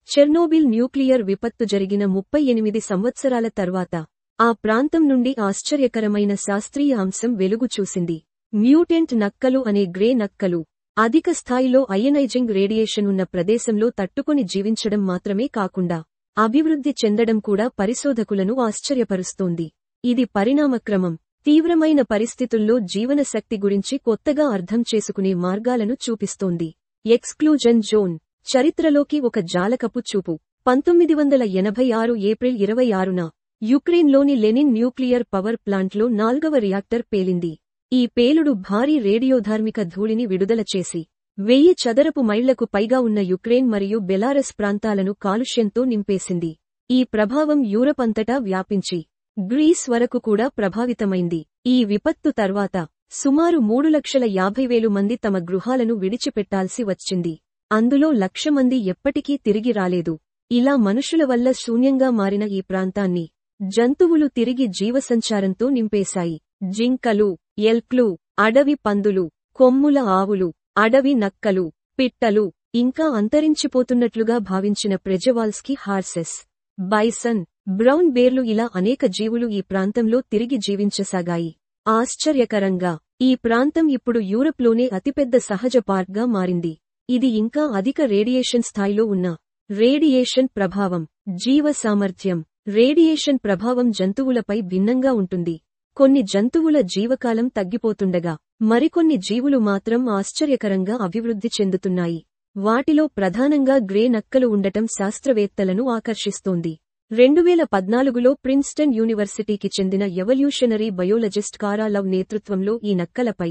Chernobyl nuclear విపత్తు జరిగిన 38 సంవత్సరాల తర్వాత ఆ ప్రాంతం నుండి ఆశ్చర్యకరమైన శాస్త్రీయ అంశం వెలుగు చూసింది. మ్యూటెంట్ నక్కలు అనే గ్రే నక్కలు అధిక స్థాయిలో అయనైజింగ్ రేడియేషన్ ఉన్న ప్రదేశంలో తట్టుకొని జీవించడం మాత్రమే కాకుండా అభివృద్ధి చెందడం కూడా పరిశోధకులను ఆశ్చర్యపరుస్తోంది. ఇది పరిణామక్రమం, తీవ్రమైన పరిస్థితుల్లో జీవనశక్తి గురించి కొత్తగా అర్థం చేసుకునే మార్గాలను చూపిస్తోంది. ఎక్స్క్లూజన్ జోన్ చరిత్రలోకి ఒక జాలకపు చూపు. 1986 ఏప్రిల్ 26న యుక్రెయిన్లోని లెనిన్ న్యూక్లియర్ పవర్ ప్లాంట్లో 4వ రియాక్టర్ పేలింది. ఈ పేలుడు భారీ రేడియోధార్మిక ధూళిని విడుదల చేసి 1000 చదరపు మైళ్లకు పైగా ఉన్న యుక్రెయిన్ మరియు బెలారస్ ప్రాంతాలను కాలుష్యంతో నింపేసింది. ఈ ప్రభావం యూరప్ అంతటా వ్యాపించి గ్రీస్ వరకు కూడా ప్రభావితమైంది. ఈ విపత్తు తర్వాత సుమారు 3,50,000 మంది తమ గృహాలను విడిచిపెట్టాల్సి వచ్చింది. అందులో 1,00,000 మంది ఎప్పటికీ తిరిగి రాలేదు. ఇలా మనుషుల వల్ల శూన్యంగా మారిన ఈ ప్రాంతాన్ని జంతువులు తిరిగి జీవసంచారంతో నింపేశాయి. జింకలు, ఎల్క్లు, అడవి పందులు, కొమ్ముల ఆవులు, అడవి నక్కలు, పిట్టలు, ఇంకా అంతరించిపోతున్నట్లుగా భావించిన ప్రెజవాల్స్కీ హార్సెస్, బైసన్, బ్రౌన్ బేర్లు ఇలా అనేక జీవులు ఈ ప్రాంతంలో తిరిగి జీవించసాగాయి. ఆశ్చర్యకరంగా ఈ ప్రాంతం ఇప్పుడు యూరప్లోనే అతిపెద్ద సహజ పార్క్గా మారింది. ఇది ఇంకా అధిక రేడియేషన్ స్థాయిలో ఉన్న రేడియేషన్ ప్రభావం. జీవ సామర్థ్యం. రేడియేషన్ ప్రభావం జంతువులపై భిన్నంగా ఉంటుంది. కొన్ని జంతువుల జీవకాలం తగ్గిపోతుండగా మరికొన్ని జీవులు మాత్రం ఆశ్చర్యకరంగా అభివృద్ధి చెందుతున్నాయి. వాటిలో ప్రధానంగా గ్రే నక్కలు ఉండటం శాస్త్రవేత్తలను ఆకర్షిస్తోంది. 2014లో ప్రిన్స్టన్ యూనివర్సిటీకి చెందిన ఎవల్యూషనరీ బయోలజిస్ట్ కారా లవ్ నేతృత్వంలో ఈ నక్కలపై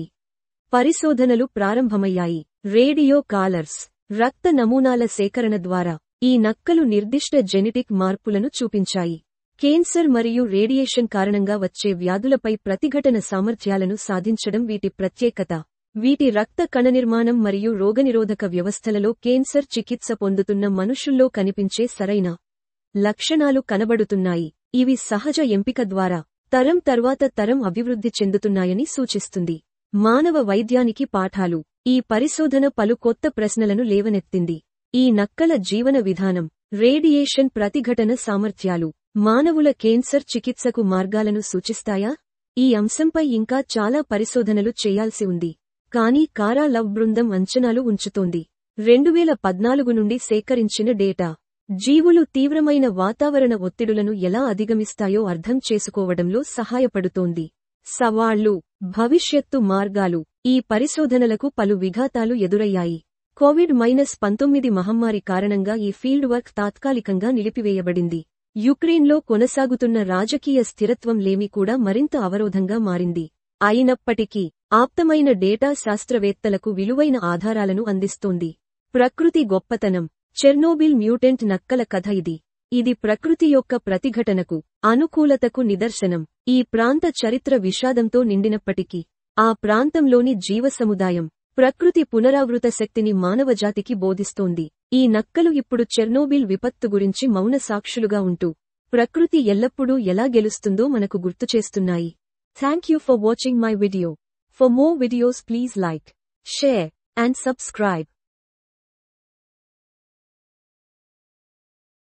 పరిశోధనలు ప్రారంభమయ్యాయి. రేడియో కాలర్స్, రక్త నమూనాల సేకరణ ద్వారా ఈ నక్కలు నిర్దిష్ట జెనెటిక్ మార్పులను చూపించాయి. కేన్సర్ మరియు రేడియేషన్ కారణంగా వచ్చే వ్యాధులపై ప్రతిఘటన సామర్థ్యాలను సాధించడం వీటి ప్రత్యేకత. వీటి రక్త కణనిర్మాణం మరియు రోగనిరోధక వ్యవస్థలలో కేన్సర్ చికిత్స పొందుతున్న మనుషుల్లో కనిపించే సరైన లక్షణాలు కనబడుతున్నాయి. ఇవి సహజ ఎంపిక ద్వారా తరం తర్వాత తరం అభివృద్ధి చెందుతున్నాయని సూచిస్తుంది. మానవ వైద్యానికి పాఠాలు. ఈ పరిశోధన పలు కొత్త ప్రశ్నలను లేవనెత్తింది. ఈ నక్కల జీవన విధానం, రేడియేషన్ ప్రతిఘటన సామర్థ్యాలు మానవుల కేన్సర్ చికిత్సకు మార్గాలను సూచిస్తాయా? ఈ అంశంపై ఇంకా చాలా పరిశోధనలు చేయాల్సి ఉంది. కానీ కారా లవ్ బృందం అంచనాలు ఉంచుతోంది. 2014 నుండి సేకరించిన డేటా జీవులు తీవ్రమైన వాతావరణ ఒత్తిడులను ఎలా అధిగమిస్తాయో అర్థం చేసుకోవడంలో సహాయపడుతోంది. సవాళ్లు, భవిష్యత్తు మార్గాలు. ఈ పరిశోధనలకు పలు విఘాతాలు ఎదురయ్యాయి. కోవిడ్-19 మహమ్మారి కారణంగా ఈ ఫీల్డ్ వర్క్ తాత్కాలికంగా నిలిపివేయబడింది. యుక్రెయిన్లో కొనసాగుతున్న రాజకీయ స్థిరత్వం లేమి కూడా మరింత అవరోధంగా మారింది. అయినప్పటికీ ఆప్తమైన డేటా శాస్త్రవేత్తలకు విలువైన ఆధారాలను అందిస్తోంది. ప్రకృతి గొప్పతనం. చెర్నోబిల్ మ్యూటెంట్ నక్కల కథ ఇది. ఇది ప్రకృతి యొక్క ప్రతిఘటనకు, అనుకూలతకు నిదర్శనం. ఈ ప్రాంత చరిత్ర విషాదంతో నిండినప్పటికీ ఆ ప్రాంతంలోని జీవసముదాయం, ప్రకృతి పునరావృత శక్తిని మానవజాతికి బోధిస్తోంది. ఈ నక్కలు ఇప్పుడు చెర్నోబిల్ విపత్తు గురించి మౌన సాక్షులుగా ఉంటూ ప్రకృతి ఎల్లప్పుడూ ఎలా గెలుస్తుందో మనకు గుర్తుచేస్తున్నాయి. Thank you for watching my video. For more videos please like, share and subscribe.